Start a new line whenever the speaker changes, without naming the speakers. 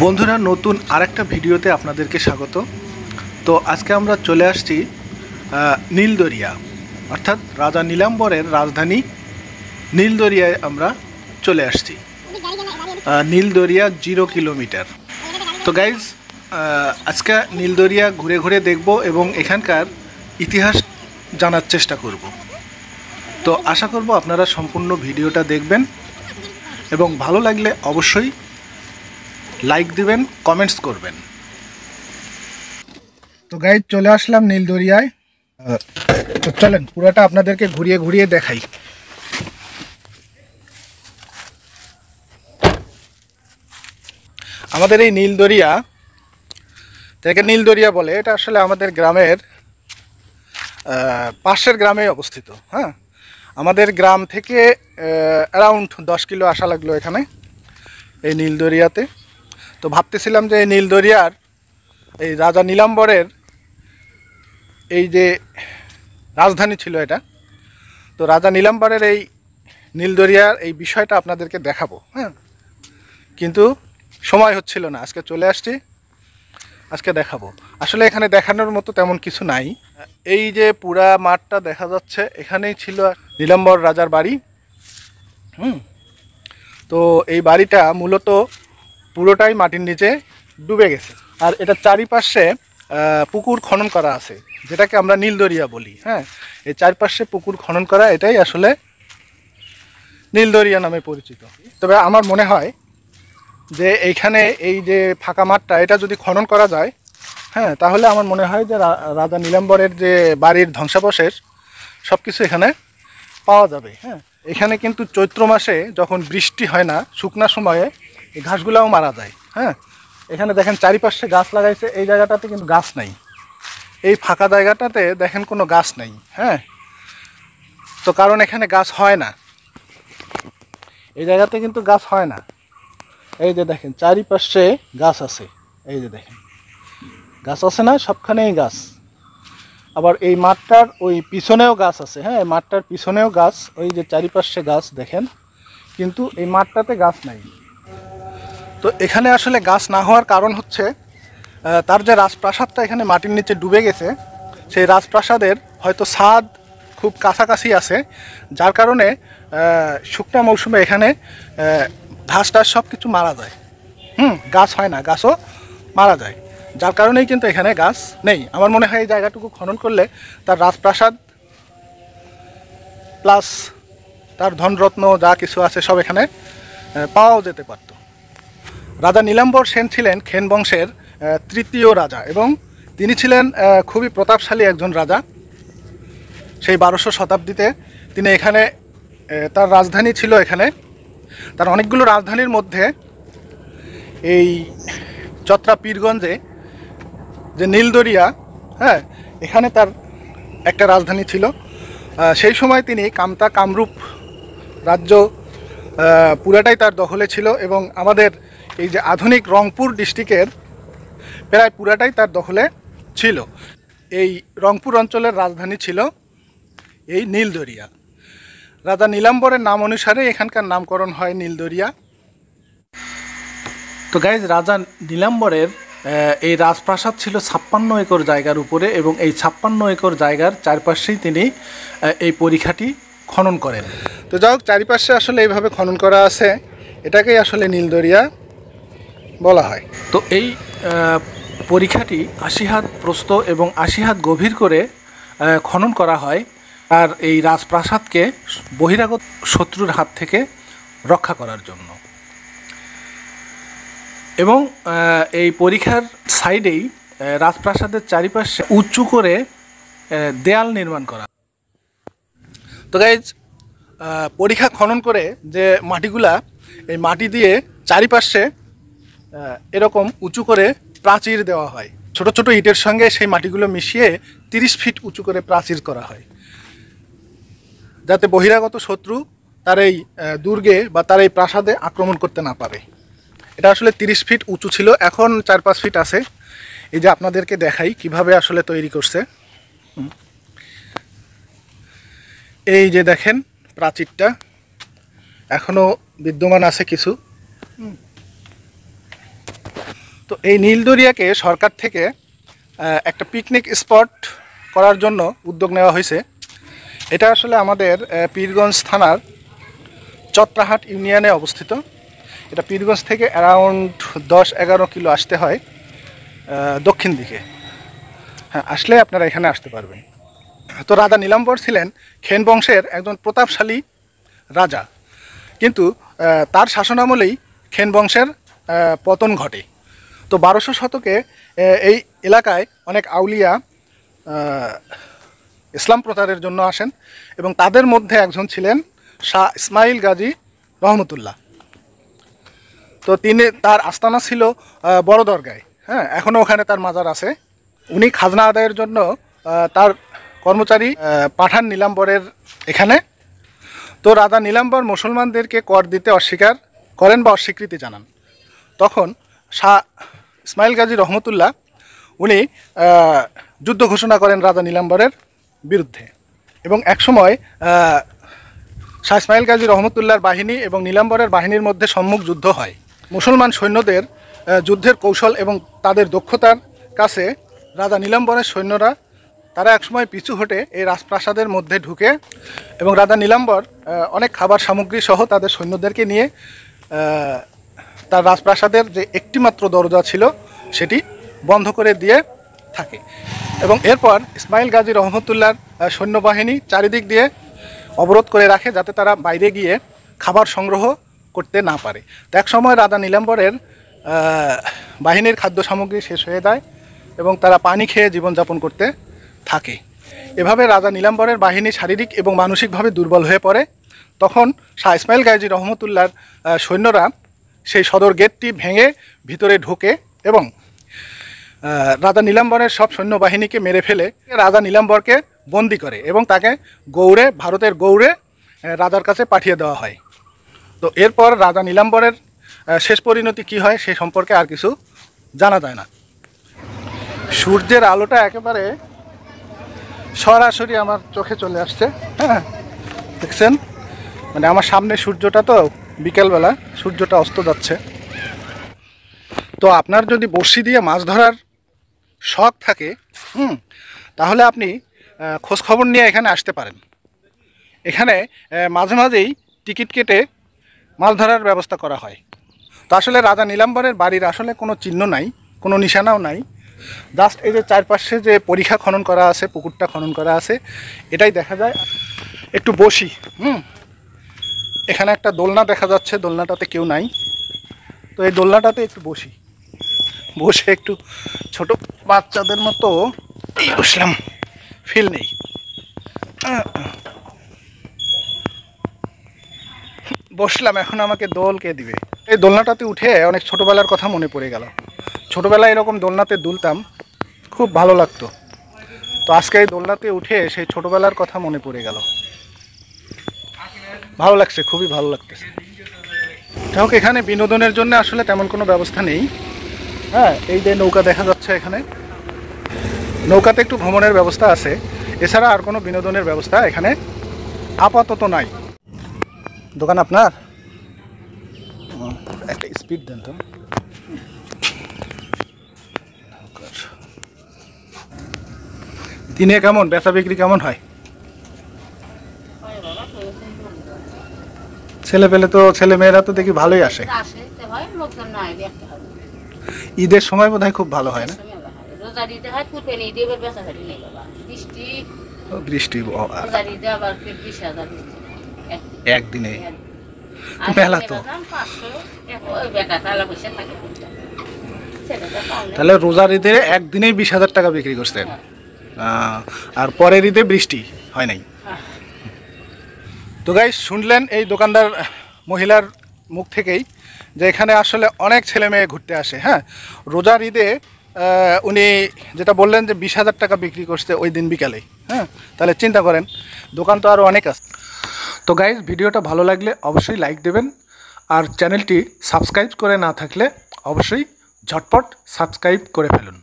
বন্ধুরা, নতুন আরেকটা ভিডিওতে আপনাদেরকে স্বাগত। তো আজকে আমরা চলে আসছি নীলদরিয়া, অর্থাৎ রাজা নীলাম্বরের রাজধানী নীলদরিয়ায় আমরা চলে আসছি। নীলদরিয়া 0 কিলোমিটার। তো গাইজ, আজকে নীলদরিয়া ঘুরে ঘুরে দেখব এবং এখানকার ইতিহাস জানার চেষ্টা করব। তো আশা করব আপনারা সম্পূর্ণ ভিডিওটা দেখবেন এবং ভালো লাগলে অবশ্যই লাইক দিবেন, কমেন্টস করবেন। তো গাইজ, চলে আসলাম নীলদরিয়ায়। তো চলেন পুরোটা আপনাদেরকে ঘুরিয়ে ঘুরিয়ে দেখাই। আমাদের এই নীলদরিয়া, যাকে নীলদরিয়া বলে, এটা আসলে আমাদের গ্রামের পাশের গ্রামে অবস্থিত। হ্যাঁ, আমাদের গ্রাম থেকে অ্যারাউন্ড 10 কিলো আসা লাগলো এখানে এই নীলদরিয়াতে। তো ভাবতেছিলাম যে এই নীলদরিয়ার এই রাজা নীলাম্বরের এই যে রাজধানী ছিল এটা, তো রাজা নীলাম্বরের এই নীলদরিয়ার এই বিষয়টা আপনাদেরকে দেখাবো। হ্যাঁ, কিন্তু সময় হচ্ছিল না, আজকে চলে আসছি, আজকে দেখাবো। আসলে এখানে দেখানোর মতো তেমন কিছু নাই। এই যে পুরা মাঠটা দেখা যাচ্ছে, এখানেই ছিল নীলাম্বর রাজার বাড়ি। তো এই বাড়িটা মূলত পুরোটাই মাটির নিচে ডুবে গেছে, আর এটা চারিপাশে পুকুর খনন করা আছে, যেটাকে আমরা নীলদরিয়া বলি। হ্যাঁ, এই চারপাশে পুকুর খনন করা, এটাই আসলে নীলদরিয়া নামে পরিচিত। তবে আমার মনে হয় যে এইখানে এই যে ফাঁকা মাঠটা, এটা যদি খনন করা যায়, হ্যাঁ, তাহলে আমার মনে হয় যে রাজা নীলাম্বরের যে বাড়ির ধ্বংসাবশেষ সব কিছু এখানে পাওয়া যাবে। হ্যাঁ, এখানে কিন্তু চৈত্র মাসে যখন বৃষ্টি হয় না, শুকনা সময়ে এই ঘাসগুলাও মারা যায়। হ্যাঁ, এখানে দেখেন চারিপাশে গাছ লাগাইছে, এই জায়গাটাতে কিন্তু গাছ নাই। এই ফাঁকা জায়গাটাতে দেখেন কোনো গাছ নাই। হ্যাঁ, তো কারণ এখানে গাছ হয় না, এই জায়গাতে কিন্তু গাছ হয় না। এই যে দেখেন চারিপাশে গাছ আছে, এই যে দেখেন গাছ আছে না, সবখানেই গাছ। আবার এই মাঠটার ওই পিছনেও গাছ আছে। হ্যাঁ, মাঠটার পিছনেও গাছ, ওই যে চারিপাশে গাছ দেখেন, কিন্তু এই মাঠটাতে গাছ নাই। তো এখানে আসলে গাছ না হওয়ার কারণ হচ্ছে তার যে রাজপ্রাসাদটা এখানে মাটির নিচে ডুবে গেছে, সেই রাজপ্রাসাদের হয়তো ছাদ খুব কাছাকাছি আছে, যার কারণে শুকনা মৌসুমে এখানে ঘাস টাস সব কিছু মারা যায়। গাছ হয় না, গাছও মারা যায়, যার কারণেই কিন্তু এখানে গাছ নেই। আমার মনে হয় এই জায়গাটুকু খনন করলে তার রাজপ্রাসাদ প্লাস তার ধনরত্ন যা কিছু আছে সব এখানে পাওয়াও যেতে পারত। রাজা নীলাম্বর সেন ছিলেন খেন বংশের তৃতীয় রাজা, এবং তিনি ছিলেন খুবই প্রতাপশালী একজন রাজা। সেই 1200 শতাব্দীতে তিনি এখানে, তার রাজধানী ছিল এখানে। তার অনেকগুলো রাজধানীর মধ্যে এই চত্রা পীরগঞ্জে যে নীলদরিয়া, হ্যাঁ, এখানে তার একটা রাজধানী ছিল। সেই সময় তিনি কামতা কামরূপ রাজ্য পুরাটাই তার দখলে ছিল, এবং আমাদের এই যে আধুনিক রংপুর ডিস্ট্রিক্টের প্রায় পুরাটাই তার দখলে ছিল। এই রংপুর অঞ্চলের রাজধানী ছিল এই নীলদরিয়া। রাজা নীলাম্বরের নাম অনুসারে এখানকার নামকরণ হয় নীলদরিয়া। তো গাইজ, রাজা নীলাম্বরের এই রাজপ্রাসাদ ছিল 56 একর জায়গার উপরে, এবং এই 56 একর জায়গার চারপাশেই তিনি এই পরিখাটি খনন করেন। তো যাই হোক, চারিপাশে আসলে এইভাবে খনন করা আছে, এটাকেই আসলে নীলদরিয়া বলা হয়। তো এই পরিখাটি 80 হাত প্রস্থ এবং 80 হাত গভীর করে খনন করা হয়, আর এই রাজপ্রাসাদকে বহিরাগত শত্রুর হাত থেকে রক্ষা করার জন্য। এবং এই পরিখার সাইডেই রাজপ্রাসাদের চারিপাশে উঁচু করে দেয়াল নির্মাণ করা। তো গাইজ, পরিখা খনন করে যে মাটিগুলা, এই মাটি দিয়ে চারিপাশে এরকম উঁচু করে প্রাচীর দেওয়া হয়। ছোট ছোট ইটের সঙ্গে সেই মাটিগুলো মিশিয়ে 30 ফিট উঁচু করে প্রাচীর করা হয়, যাতে বহিরাগত শত্রু তার এই দুর্গে বা তার এই প্রাসাদে আক্রমণ করতে না পারে। এটা আসলে 30 ফিট উঁচু ছিল, এখন 4-5 ফিট আছে। এই যে আপনাদেরকে দেখাই কিভাবে আসলে তৈরি করছে। এই যে দেখেন প্রাচীরটা এখনো বিদ্যমান আছে কিছু। তো এই নীলদরিয়াকে সরকার থেকে একটা পিকনিক স্পট করার জন্য উদ্যোগ নেওয়া হয়েছে। এটা আসলে আমাদের পীরগঞ্জ থানার চত্রাহাট ইউনিয়নে অবস্থিত। এটা পীরগঞ্জ থেকে অ্যারাউন্ড 10-11 কিলো আসতে হয় দক্ষিণ দিকে। হ্যাঁ, আসলে আপনারা এখানে আসতে পারবেন। তো রাজা নীলাম্বর ছিলেন খেন বংশের একজন প্রতাপশালী রাজা, কিন্তু তার শাসনামলেই খেন বংশের পতন ঘটে। তো 1200 শতকে এই এলাকায় অনেক আউলিয়া ইসলাম প্রচারের জন্য আসেন এবং তাদের মধ্যে একজন ছিলেন শাহ ইসমাইল গাজী রহমতুল্লাহ। তো তার আস্তানা ছিল বড় দরগায়। হ্যাঁ, এখনও ওখানে তার মাজার আছে। উনি খাজনা আদায়ের জন্য তার কর্মচারী পাঠান নীলাম্বরের এখানে। তো রাজা নীলাম্বর মুসলমানদেরকে কর দিতে অস্বীকার করেন বা অস্বীকৃতি জানান। তখন শাহ ইসমাইল গাজী রহমতুল্লাহ উনি যুদ্ধ ঘোষণা করেন রাজা নীলাম্বরের বিরুদ্ধে। এবং একসময় শাহ ইসমাইল গাজী রহমতুল্লাহর বাহিনী এবং নীলাম্বরের বাহিনীর মধ্যে সম্মুখ যুদ্ধ হয়। মুসলমান সৈন্যদের যুদ্ধের কৌশল এবং তাদের দক্ষতার কাছে রাজা নীলাম্বরের সৈন্যরা তারা একসময় পিছু হটে এই রাজপ্রাসাদের মধ্যে ঢুকে এবং রাজা নীলাম্বর অনেক খাবার সামগ্রী সহ তাদের সৈন্যদেরকে নিয়ে তার রাজপ্রাসাদের যে একটিমাত্র দরজা ছিল সেটি বন্ধ করে দিয়ে থাকে। এবং এরপর ইসমাইল গাজী রহমতুল্লাহর সৈন্যবাহিনী চারিদিক দিয়ে অবরোধ করে রাখে যাতে তারা বাইরে গিয়ে খাবার সংগ্রহ করতে না পারে। তো এক সময় রাজা নীলাম্বরের বাহিনীর খাদ্য সামগ্রী শেষ হয়ে যায় এবং তারা পানি খেয়ে জীবনযাপন করতে থাকে। এভাবে রাজা নীলাম্বরের বাহিনী শারীরিক এবং মানসিকভাবে দুর্বল হয়ে পড়ে। তখন শাহ ইসমাইল গাজী রহমতুল্লাহর সৈন্যরা সেই সদর গেটটি ভেঙে ভিতরে ঢোকে এবং রাজা নীলাম্বরের সব সৈন্যবাহিনীকে মেরে ফেলে রাজা নীলাম্বরকে বন্দি করে এবং তাকে গৌড়ে, ভারতের গৌড়ে রাজার কাছে পাঠিয়ে দেওয়া হয়। তো এরপর রাজা নীলাম্বরের শেষ পরিণতি কী হয় সে সম্পর্কে আর কিছু জানা যায় না। সূর্যের আলোটা একেবারে সরাসরি আমার চোখে চলে আসছে। হ্যাঁ, দেখছেন, মানে আমার সামনে সূর্যটা, তো বিকেলবেলা সূর্যটা অস্ত যাচ্ছে। তো আপনার যদি বড়শি দিয়ে মাছ ধরার শখ থাকে তাহলে আপনি খোঁজ খবর নিয়ে এখানে আসতে পারেন। এখানে মাঝে মাঝেই টিকিট কেটে মাছ ধরার ব্যবস্থা করা হয়। তো আসলে রাজা নীলাম্বরের বাড়ির আসলে কোনো চিহ্ন নাই, কোনো নিশানাও নাই। জাস্ট এই যে চারপাশে যে পরিখা খনন করা আছে, পুকুরটা খনন করা আছে, এটাই দেখা যায়। একটু বসি। এখানে একটা দোলনা দেখা যাচ্ছে, দোলনাটাতে কেউ নাই। তো এই দোলনাটাতে একটু বসে একটু ছোট বাচ্চাদের মতো এই বসলাম, ফিল নেই। বসলাম, এখন আমাকে দোল কে দিবে? এই দোলনাটাতে উঠে অনেক ছোটোবেলার কথা মনে পড়ে গেল। ছোটোবেলায় এরকম দোলনাতে দুলতাম, খুব ভালো লাগতো। তো আজকে এই দোলনাতে উঠে সেই ছোটোবেলার কথা মনে পড়ে গেল, ভালো লাগছে, খুবই ভালো লাগতেছে। যাই হোক, এখানে বিনোদনের জন্য আসলে তেমন কোনো ব্যবস্থা নেই। হ্যাঁ, এই যে নৌকা দেখা যাচ্ছে, এখানে নৌকাতে একটু ভ্রমণের ব্যবস্থা আছে, এছাড়া আর কোনো বিনোদনের ব্যবস্থা এখানে আপাতত নাই। দোকান আপনার? একটা স্পিড দেন তো। দিনে কেমন বেচা বিক্রি কেমন হয়? ছেলে মেয়েরা তো দেখি ভালোই আসে। ঈদের সময় বোধহয় খুব ভালো হয় না? বৃষ্টি একদিনে মেলা তো। তাহলে রোজার ঈদে একদিনেই 20,000 টাকা বিক্রি করছেন, আর পরের ঈদে বৃষ্টি হয় নাই। তো গাইস, শুনলেন এই দোকানদার মহিলার মুখ থেকেই যে এখানে আসলে অনেক ছেলে মেয়ে ঘুরতে আসে। হ্যাঁ, রোজার ঈদে উনি যেটা বললেন যে 20,000 টাকা বিক্রি করছে ওই দিন বিকালে। হ্যাঁ, তাহলে চিন্তা করেন, দোকান তো আরও অনেক আছে। তো গাইস, ভিডিওটা ভালো লাগলে অবশ্যই লাইক দেবেন, আর চ্যানেলটি সাবস্ক্রাইব করে না থাকলে অবশ্যই ঝটপট সাবস্ক্রাইব করে ফেলুন।